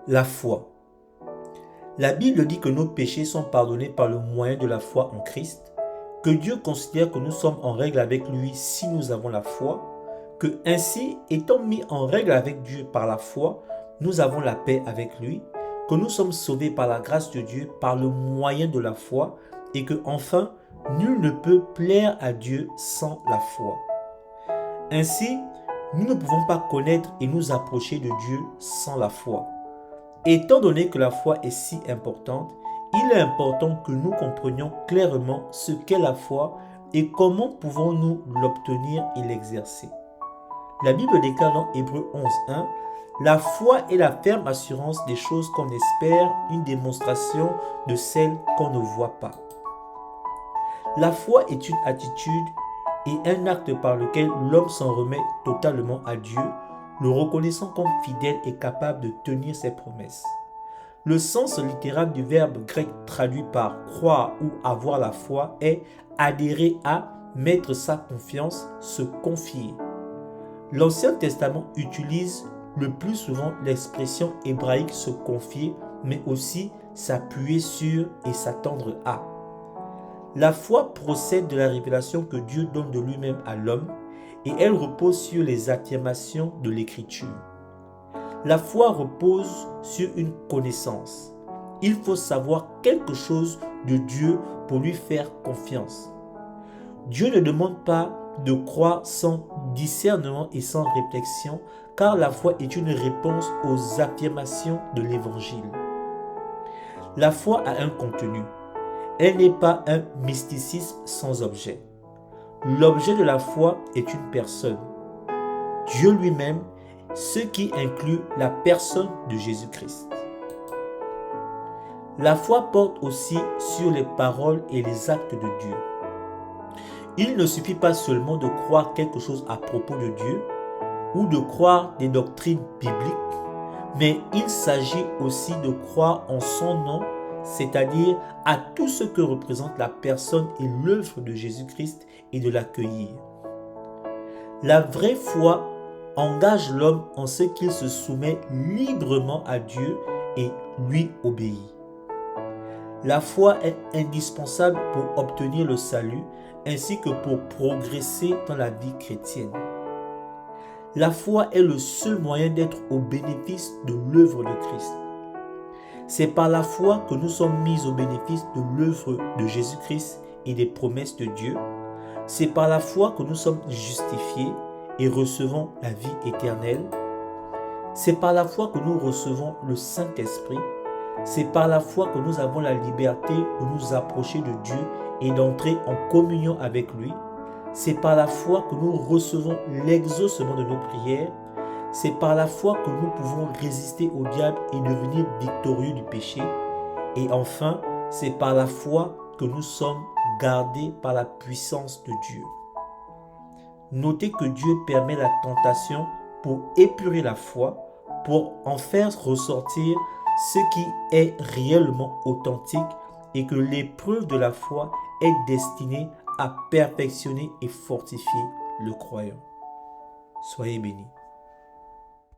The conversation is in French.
La foi. La Bible dit que nos péchés sont pardonnés par le moyen de la foi en Christ, que Dieu considère que nous sommes en règle avec lui si nous avons la foi, que ainsi, étant mis en règle avec Dieu par la foi, nous avons la paix avec lui, que nous sommes sauvés par la grâce de Dieu par le moyen de la foi, et que enfin, nul ne peut plaire à Dieu sans la foi. Ainsi, nous ne pouvons pas connaître et nous approcher de Dieu sans la foi. Étant donné que la foi est si importante, il est important que nous comprenions clairement ce qu'est la foi et comment pouvons-nous l'obtenir et l'exercer. La Bible déclare dans Hébreux 11:1, « La foi est la ferme assurance des choses qu'on espère, une démonstration de celles qu'on ne voit pas. » La foi est une attitude et un acte par lequel l'homme s'en remet totalement à Dieu, le reconnaissant comme fidèle et capable de tenir ses promesses. Le sens littéral du verbe grec traduit par croire ou avoir la foi est adhérer à, mettre sa confiance, se confier. L'Ancien Testament utilise le plus souvent l'expression hébraïque se confier, mais aussi s'appuyer sur et s'attendre à. La foi procède de la révélation que Dieu donne de lui-même à l'homme et elle repose sur les affirmations de l'Écriture. La foi repose sur une connaissance. Il faut savoir quelque chose de Dieu pour lui faire confiance. Dieu ne demande pas de croire sans discernement et sans réflexion, car la foi est une réponse aux affirmations de l'Évangile. La foi a un contenu. Elle n'est pas un mysticisme sans objet. L'objet de la foi est une personne, Dieu lui-même, ce qui inclut la personne de Jésus-Christ. La foi porte aussi sur les paroles et les actes de Dieu. Il ne suffit pas seulement de croire quelque chose à propos de Dieu ou de croire des doctrines bibliques, mais il s'agit aussi de croire en son nom, c'est-à-dire à tout ce que représente la personne et l'œuvre de Jésus-Christ et de l'accueillir. La vraie foi engage l'homme en ce qu'il se soumet librement à Dieu et lui obéit. La foi est indispensable pour obtenir le salut ainsi que pour progresser dans la vie chrétienne. La foi est le seul moyen d'être au bénéfice de l'œuvre de Christ. C'est par la foi que nous sommes mis au bénéfice de l'œuvre de Jésus-Christ et des promesses de Dieu. C'est par la foi que nous sommes justifiés et recevons la vie éternelle. C'est par la foi que nous recevons le Saint-Esprit. C'est par la foi que nous avons la liberté de nous approcher de Dieu et d'entrer en communion avec lui. C'est par la foi que nous recevons l'exaucement de nos prières. C'est par la foi que nous pouvons résister au diable et devenir victorieux du péché. Et enfin, c'est par la foi que nous sommes gardés par la puissance de Dieu. Notez que Dieu permet la tentation pour épurer la foi, pour en faire ressortir ce qui est réellement authentique et que l'épreuve de la foi est destinée à perfectionner et fortifier le croyant. Soyez bénis.